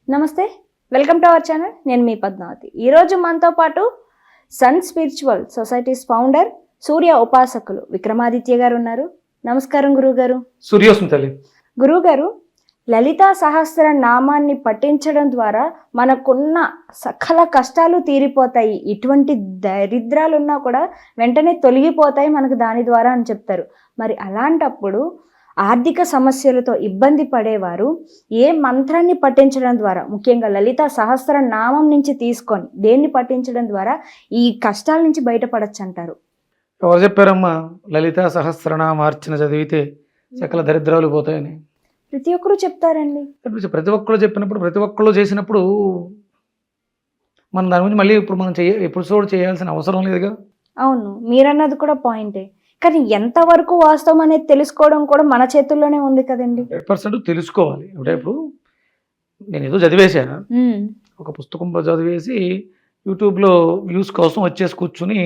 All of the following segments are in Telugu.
నమస్తే, వెల్కమ్ టు అవర్ ఛానల్. నేను మీ పద్మావతి. ఈరోజు మనతో పాటు సన్ స్పిరిచువల్ సొసైటీస్ ఫౌండర్, సూర్య ఉపాసకులు విక్రమాదిత్య గారు ఉన్నారు. నమస్కారం గురువుగారు. సూర్యోస్మి తల్లి. గురువుగారు, లలితా సహస్ర నామాన్ని పఠించడం ద్వారా మనకున్న సకల కష్టాలు తీరిపోతాయి, ఇటువంటి దరిద్రాలు ఉన్నా కూడా వెంటనే తొలగిపోతాయి మనకు దాని ద్వారా అని చెప్తారు. మరి అలాంటప్పుడు ఆర్థిక సమస్యలతో ఇబ్బంది పడేవారు ఏ మంత్రాన్ని పఠించడం ద్వారా, ముఖ్యంగా లలితా సహస్ర నామం నుంచి తీసుకొని దేన్ని పఠించడం ద్వారా ఈ కష్టాల నుంచి బయటపడచ్చు అంటారు? ఎవరు చెప్పారమ్మా లలితా సహస్రనామార్చన చదివితే సకల దరిద్రాలు పోతాయని? ప్రతి ఒక్కరూ చెప్తారండి. ప్రతి ఒక్కరు చెప్పినప్పుడు, ప్రతి ఒక్కళ్ళు చేసినప్పుడు మనం దాని గురించి మళ్ళీ ఇప్పుడు మనం ఎపిసోడ్ చేయాల్సిన అవసరం లేదుగా. అవును, మీరన్నది కూడా పాయింటే. కానీ ఎంతవరకు వాస్తవం అనేది తెలుసుకోవడం కూడా మన చేతుల్లోనే ఉంది కదండి. 100% తెలుసుకోవాలి. అంటే ఇప్పుడు నేను ఏదో చదివేశాను, ఒక పుస్తకం చదివేసి యూట్యూబ్లో వ్యూస్ కోసం వచ్చేసి కూర్చుని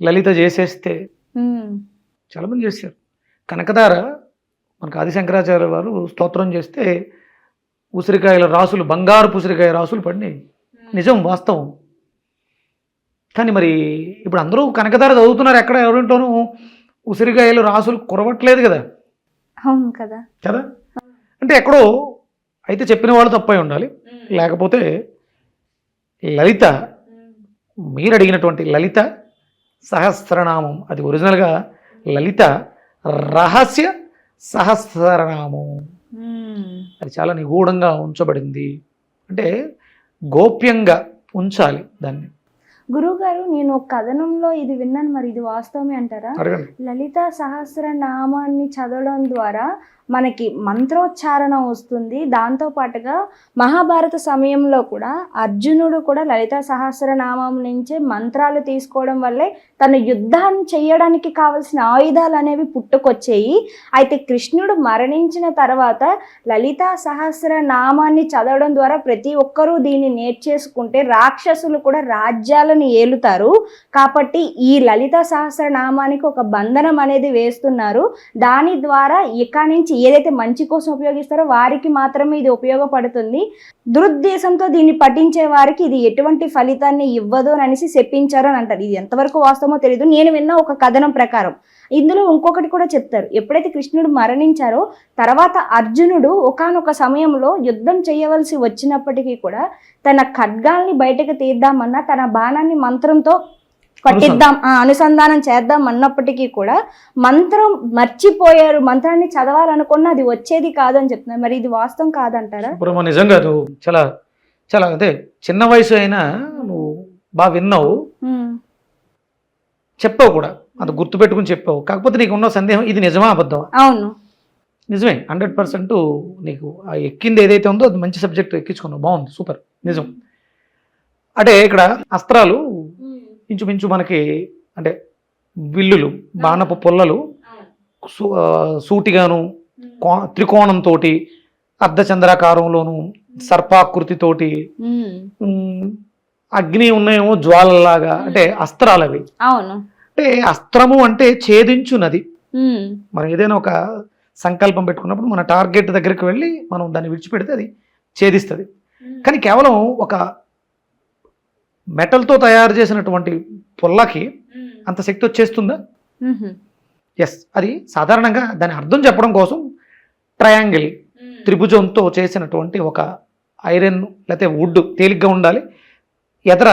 లలిత చేసేస్తే చాలామంది చేశారు. కనకదార మనకు ఆదిశంకరాచార్య వారు స్తోత్రం చేస్తే ఉసిరికాయల రాసులు, బంగారు ఉసిరికాయ రాసులు పడినాయి. నిజం, వాస్తవం. కానీ మరి ఇప్పుడు అందరూ కనకదార చదువుతున్నారు, ఎక్కడ ఎవరింటోనూ ఉసిరికాయలు రాసులు కురవట్లేదు కదా. అవును కదా కదా. అంటే ఎక్కడో అయితే చెప్పిన వాళ్ళు తప్పై ఉండాలి. లేకపోతే లలిత, మీరు అడిగినటువంటి లలిత సహస్రనామం, అది ఒరిజినల్గా లలిత రహస్య సహస్రనామం. అది చాలా నిగూఢంగా ఉంచబడింది. అంటే గోప్యంగా ఉంచాలి దాన్ని. గురువుగారు, నేను ఒక కథనంలో ఇది విన్నాను, మరి ఇది వాస్తవమే అంటారా? లలితా సహస్ర నామాన్ని చదవడం ద్వారా మనకి మంత్రోచ్చారణ వస్తుంది. దాంతో పాటుగా మహాభారత సమయంలో కూడా అర్జునుడు కూడా లలితా సహస్ర నామం నుంచే మంత్రాలు తీసుకోవడం వల్లే తన యుద్ధాన్ని చేయడానికి కావలసిన ఆయుధాలు అనేవి పుట్టుకొచ్చాయి. అయితే కృష్ణుడు మరణించిన తర్వాత లలితా సహస్ర నామాన్ని చదవడం ద్వారా ప్రతి ఒక్కరూ దీన్ని నేర్చేసుకుంటే రాక్షసులు కూడా రాజ్యాలను ఏలుతారు. కాబట్టి ఈ లలితా సహస్ర నామానికి ఒక బంధనం అనేది వేస్తున్నారు. దాని ద్వారా ఇక నుంచి ఏదైతే మంచి కోసం ఉపయోగిస్తారో వారికి మాత్రమే ఇది ఉపయోగపడుతుంది. దురుద్దేశంతో దీన్ని పఠించే వారికి ఇది ఎటువంటి ఫలితాన్ని ఇవ్వదు అని అనేసి చెప్పించారు అని అంటారు. ఇది ఎంతవరకు వాస్తవమో తెలియదు. నేను విన్న ఒక కథనం ప్రకారం ఇందులో ఇంకొకటి కూడా చెప్తారు. ఎప్పుడైతే కృష్ణుడు మరణించారో తర్వాత అర్జునుడు ఒకానొక సమయంలో యుద్ధం చేయవలసి వచ్చినప్పటికీ కూడా తన ఖడ్గాల్ని బయటకు తీద్దామన్నా, తన బాణాన్ని మంత్రంతో పట్టిద్దాం, అనుసంధానం చేద్దాం అన్నప్పటికీ కూడా మంత్రం మర్చిపోయారు. మంత్రాన్ని చదవాలనుకున్నా అది వచ్చేది కాదు అని చెప్తున్నారు. మరి ఇది వాస్తవం కాదంటారా? ఇప్పుడు నిజంగా నువ్వు చాలా చాలా అదే చిన్న వయసు అయినా నువ్వు బాగా విన్నావు, చెప్పావు కూడా, అంత గుర్తుపెట్టుకుని చెప్పావు. కాకపోతే నీకు ఉన్న సందేహం ఇది నిజమా అబద్ధమా? అవును, నిజమే. 100% నీకు ఎక్కింది ఏదైతే ఉందో అది మంచి సబ్జెక్ట్ ఎక్కించుకున్నావు, బాగుంది, సూపర్, నిజం. అంటే ఇక్కడ అస్త్రాలు ఇంచుమించు మనకి అంటే విల్లులు, బాణపు పుల్లలు సూటిగాను, త్రికోణంతో, అర్ధచంద్రాకారంలోను, సర్పాకృతితోటి, అగ్ని ఉన్నాయేమో జ్వాలలాగా, అంటే అస్త్రాలు అవి. అవును. అంటే అస్త్రము అంటే ఛేదించున్నది. మనం ఏదైనా ఒక సంకల్పం పెట్టుకున్నప్పుడు మన టార్గెట్ దగ్గరికి వెళ్ళి మనం దాన్ని విడిచిపెడితే అది ఛేదిస్తుంది. కానీ కేవలం ఒక మెటల్తో తయారు చేసినటువంటి పుల్లకి అంత శక్తి వచ్చేస్తుందా? ఎస్. అది సాధారణంగా దాని అర్థం చెప్పడం కోసం ట్రయాంగిల్, త్రిభుజంతో చేసినటువంటి ఒక ఐరన్ లేకపోతే వుడ్ తేలిగ్గా ఉండాలి, ఎదర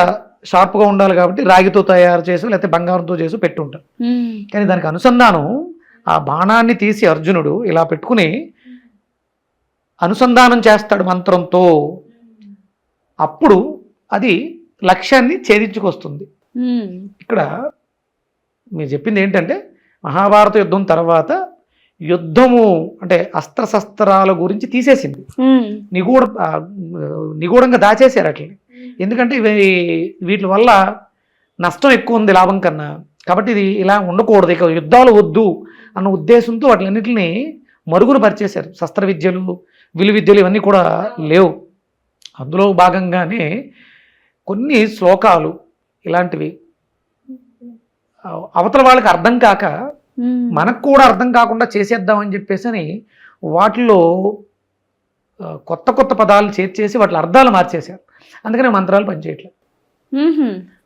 షార్ప్గా ఉండాలి కాబట్టి రాగితో తయారు చేసి లేకపోతే బంగారంతో చేసి పెట్టుంటారు. కానీ దానికి అనుసంధానం ఆ బాణాన్ని తీసి అర్జునుడు ఇలా పెట్టుకుని అనుసంధానం చేస్తాడు మంత్రంతో. అప్పుడు అది లక్ష్యాన్ని ఛేదించుకొస్తుంది. ఇక్కడ మీరు చెప్పింది ఏంటంటే మహాభారత యుద్ధం తర్వాత యుద్ధము అంటే అస్త్రశస్త్రాల గురించి తీసేసింది, నిగూఢంగా దాచేశారు అట్లా. ఎందుకంటే వీటి వల్ల నష్టం ఎక్కువ ఉంది లాభం కన్నా. కాబట్టి ఇది ఇలా ఉండకూడదు, ఇక యుద్ధాలు వద్దు అన్న ఉద్దేశంతో వాటిలన్నింటినీ మరుగున పరిచేశారు. శస్త్ర విద్యలు, విలు విద్యలు ఇవన్నీ కూడా లేవు. అందులో భాగంగానే కొన్ని శ్లోకాలు ఇలాంటివి అవతల వాళ్ళకి అర్థం కాక మనకు కూడా అర్థం కాకుండా చేసేద్దామని చెప్పేసి అని వాటిలో కొత్త కొత్త పదాలు చేర్చేసి వాటి అర్థాలు మార్చేశారు. అందుకని మంత్రాలు పనిచేయట్లేదు.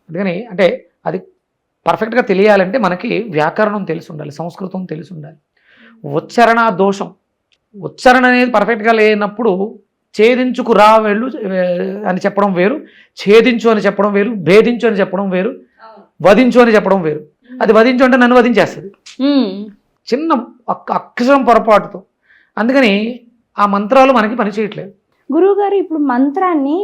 అందుకని అంటే అది పర్ఫెక్ట్గా తెలియాలంటే మనకి వ్యాకరణం తెలిసి ఉండాలి, సంస్కృతం తెలిసి ఉండాలి. ఉచ్చారణ దోషం, ఉచ్చారణ అనేది పర్ఫెక్ట్గా లేనప్పుడు ఛేదించుకు రా వెళ్ళు అని చెప్పడం వేరు, ఛేదించు అని చెప్పడం వేరు, భేదించు అని చెప్పడం వేరు, వధించు అని చెప్పడం వేరు. అది వధించు అంటే నన్ను వధించేస్తుంది చిన్న అక్షరం పొరపాటుతో. అందుకని ఆ మంత్రాలు మనకి పనిచేయట్లేదు. గురువుగారు, ఇప్పుడు మంత్రాన్ని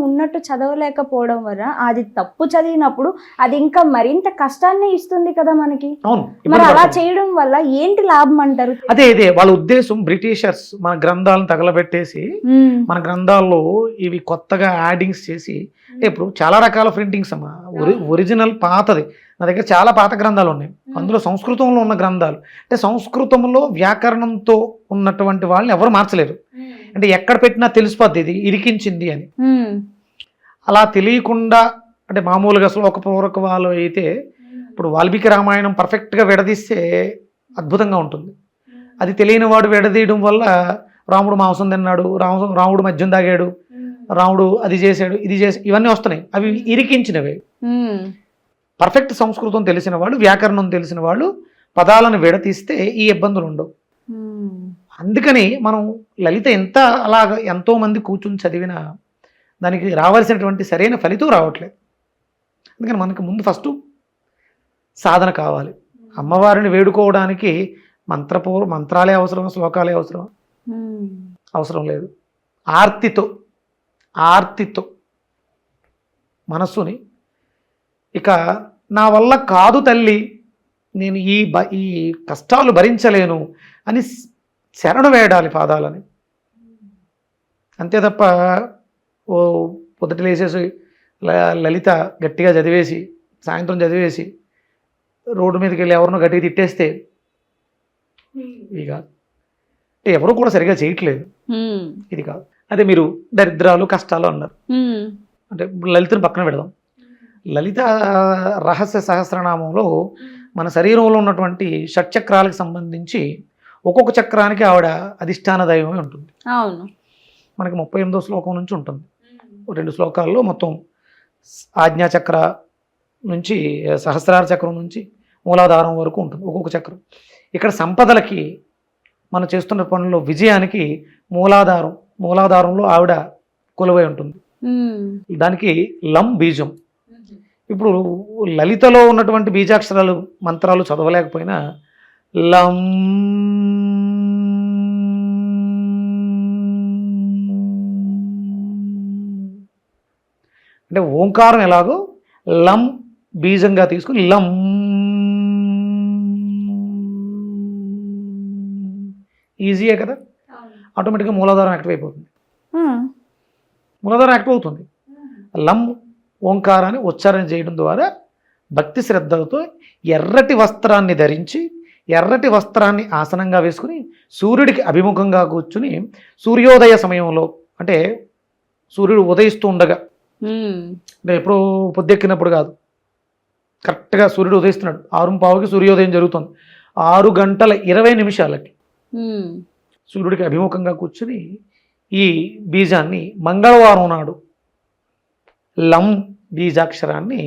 ఉన్నట్టు చదవలేకపోవడం వల్ల అది తప్పు చదివినప్పుడు అది ఇంకా మరింత కష్టాన్ని ఇస్తుంది కదా మనకి. అవును, మరి అలా చేయడం వల్ల ఏంటి లాభం అంటారు? అదే వాళ్ళ ఉద్దేశం. బ్రిటిషర్స్ మన గ్రంథాలను తగలబెట్టేసి మన గ్రంథాల్లో ఇవి కొత్తగా యాడింగ్స్ చేసి, ఇప్పుడు చాలా రకాల ప్రింటింగ్స్ అమ్మా. ఒరిజినల్ పాతది నా దగ్గర చాలా పాత గ్రంథాలు ఉన్నాయి. అందులో సంస్కృతంలో ఉన్న గ్రంథాలు, అంటే సంస్కృతంలో వ్యాకరణంతో ఉన్నటువంటి వాళ్ళని ఎవరు మార్చలేరు. అంటే ఎక్కడ పెట్టినా తెలిసిపోద్ది ఇది ఇరికించింది అని. అలా తెలియకుండా అంటే మామూలుగా శ్లోకపూర్వక వాళ్ళు అయితే ఇప్పుడు వాల్మీకి రామాయణం పర్ఫెక్ట్గా విడదీస్తే అద్భుతంగా ఉంటుంది. అది తెలియని వాడు విడదీయడం వల్ల రాముడు మాంసం తిన్నాడు, రాముడు మద్యం తాగాడు, రాముడు అది చేశాడు, ఇది చేసి ఇవన్నీ వస్తున్నాయి. అవి ఇరికించినవే. పర్ఫెక్ట్ సంస్కృతం తెలిసిన వాళ్ళు, వ్యాకరణం తెలిసిన వాళ్ళు పదాలను విడతీస్తే ఈ ఇబ్బందులు ఉండవు. అందుకని మనం లలిత అలాగ ఎంతో మంది కూర్చుని చదివినా దానికి రావాల్సినటువంటి సరైన ఫలితం రావట్లేదు. అందుకని మనకి ముందు ఫస్ట్ సాధన కావాలి. అమ్మవారిని వేడుకోవడానికి మంత్రాలే అవసరం, శ్లోకాలే అవసరం? అవసరం లేదు. ఆర్తితో మనస్సుని, ఇక నా వల్ల కాదు తల్లి, నేను ఈ కష్టాలు భరించలేను అని శరణు వేయాలి పాదాలని. అంతే తప్ప పొద్దుట లేసేసి లలిత గట్టిగా చదివేసి సాయంత్రం చదివేసి రోడ్డు మీదకి వెళ్ళి ఎవరినో గట్టిగా తిట్టేస్తే ఇది కాదు. అంటే ఎవరు కూడా సరిగా చేయట్లేదు, ఇది కాదు. అదే మీరు దరిద్రాలు కష్టాలు అన్నారు. అంటే లలితను పక్కన పెడదాం. లలిత రహస్య సహస్రనామంలో మన శరీరంలో ఉన్నటువంటి షట్చక్రాలకు సంబంధించి ఒక్కొక్క చక్రానికి ఆవిడ అధిష్టాన దైవమే ఉంటుంది. అవును, మనకి 38వ శ్లోకం నుంచి ఉంటుంది. 2 శ్లోకాల్లో మొత్తం ఆజ్ఞాచక్ర నుంచి సహస్రార చక్రం నుంచి మూలాధారం వరకు ఉంటుంది ఒక్కొక్క చక్రం. ఇక్కడ సంపదలకి మనం చేస్తున్న పనుల్లో విజయానికి మూలాధారంలో ఆవిడ కొలువై ఉంటుంది. దానికి లం బీజం. ఇప్పుడు లలితలో ఉన్నటువంటి బీజాక్షరాలు మంత్రాలు చదవలేకపోయినా లం అంటే ఓంకారం ఎలాగో లం బీజంగా తీసుకుని లం ఈజీయే కదా, ఆటోమేటిక్గా మూలాధారం యాక్టివ్ అయిపోతుంది. మూలాధారం యాక్టివ్ అవుతుంది. లం ఓంకారాన్ని ఉచ్చారణ చేయడం ద్వారా భక్తి శ్రద్ధలతో ఎర్రటి వస్త్రాన్ని ధరించి ఎర్రటి వస్త్రాన్ని ఆసనంగా వేసుకుని సూర్యుడికి అభిముఖంగా కూర్చుని సూర్యోదయ సమయంలో, అంటే సూర్యుడు ఉదయిస్తూ ఉండగా, అంటే ఎప్పుడో పొద్దెక్కినప్పుడు కాదు, కరెక్ట్గా సూర్యుడు ఉదయిస్తున్నాడు 6:15కి సూర్యోదయం జరుగుతుంది. 6:20 సూర్యుడికి అభిముఖంగా కూర్చుని ఈ బీజాన్ని మంగళవారం నాడు లం బీజాక్షరాన్ని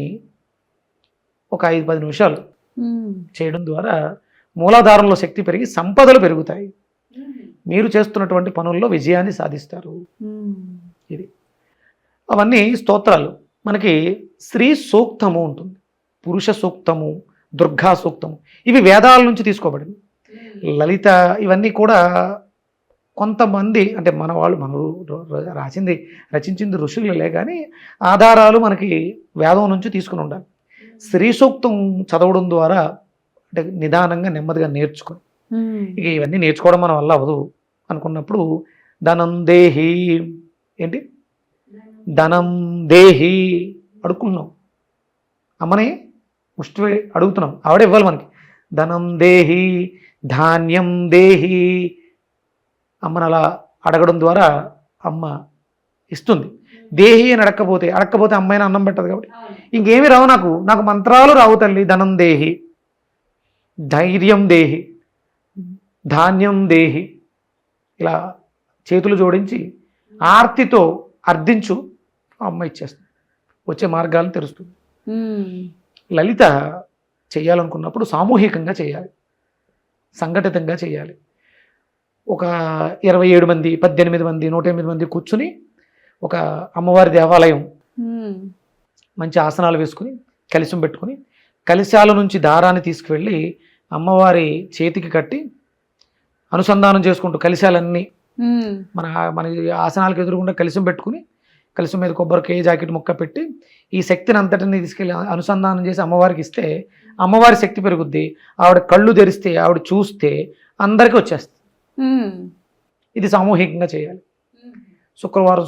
ఒక 5-10 నిమిషాలు చేయడం ద్వారా మూలాధారంలో శక్తి పెరిగి సంపదలు పెరుగుతాయి. మీరు చేస్తున్నటువంటి పనుల్లో విజయాన్ని సాధిస్తారు. ఇది అవన్నీ స్తోత్రాలు. మనకి స్త్రీ సూక్తము ఉంటుంది, పురుష సూక్తము, దుర్గా సూక్తము, ఇవి వేదాల నుంచి తీసుకోబడింది. లలిత ఇవన్నీ కూడా కొంతమంది, అంటే మన రచించింది ఋషులే, కానీ ఆధారాలు మనకి వేదం నుంచి తీసుకుని ఉండాలి. స్త్రీ సూక్తం చదవడం ద్వారా అంటే నిదానంగా నెమ్మదిగా నేర్చుకొని, ఇక ఇవన్నీ నేర్చుకోవడం మన వల్ల అవ్వదు అనుకున్నప్పుడు ధనం దేహి, ఏంటి ధనం దేహి అడుక్కున్నాం, అమ్మనే ముష్టి అడుగుతున్నాం, ఆవిడ ఇవ్వాలి మనకి. ధనం దేహి, ధాన్యం దేహి, అమ్మని అలా అడగడం ద్వారా అమ్మ ఇస్తుంది. దేహి అని అడక్కపోతే అమ్మాయిని అన్నం పెట్టదు. కాబట్టి ఇంకేమి రావు, నాకు మంత్రాలు రావు తల్లి. ధనం దేహి, ధైర్యం దేహి, ధాన్యం దేహి, ఇలా చేతులు జోడించి ఆర్తితో అర్థించు, అమ్మ ఇచ్చేస్తుంది, వచ్చే మార్గాలను తెరుస్తుంది. లలిత చేయాలనుకున్నప్పుడు సామూహికంగా చేయాలి, సంఘటితంగా చేయాలి. ఒక 27 మంది, 18 మంది, 108 మంది కూర్చుని ఒక అమ్మవారి దేవాలయం మంచి ఆసనాలు వేసుకుని కలశం పెట్టుకుని కలశాల నుంచి దారాన్ని తీసుకువెళ్ళి అమ్మవారి చేతికి కట్టి అనుసంధానం చేసుకుంటూ కలశాలన్నీ మన మన ఆసనాలకు ఎదురుగుండా కలశం పెట్టుకుని కలశం మీద కొబ్బరికాయ జాకెట్ ముక్క పెట్టి ఈ శక్తిని అంతటిని తీసుకెళ్ళి అనుసంధానం చేసి అమ్మవారికి ఇస్తే అమ్మవారి శక్తి పెరుగుద్ది. ఆవిడ కళ్ళు తెరిస్తే, ఆవిడ చూస్తే అందరికీ వచ్చేస్తుంది. ఇది సామూహికంగా చేయాలి.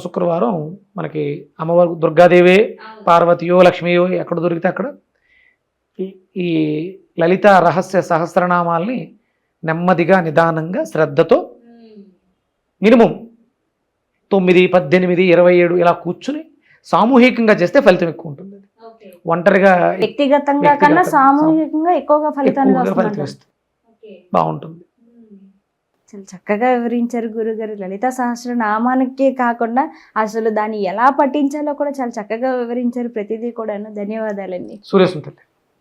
శుక్రవారం మనకి అమ్మవారు దుర్గాదేవే, పార్వతియో, లక్ష్మీయో ఎక్కడ దొరికితే అక్కడ ఈ లలిత రహస్య సహస్రనామాల్ని నెమ్మదిగా నిదానంగా శ్రద్ధతో మినిమం 9, 18, 27 ఇలా కూర్చుని సామూహికంగా చేస్తే ఫలితం ఎక్కువ ఉంటుంది. ఒంటరిగా వ్యక్తిగతంగా కన్నా సామూహికంగా ఎక్కువగా ఫలితం బాగుంటుంది. చాలా చక్కగా వివరించారు గురుగారు. లలితా సహస్రనామానికే కాకుండా అసలు దాన్ని ఎలా పఠించాలో కూడా చాలా చక్కగా వివరించారు ప్రతిదీ కూడాను. ధన్యవాదాలండి. సూర్యసుంతల్లి.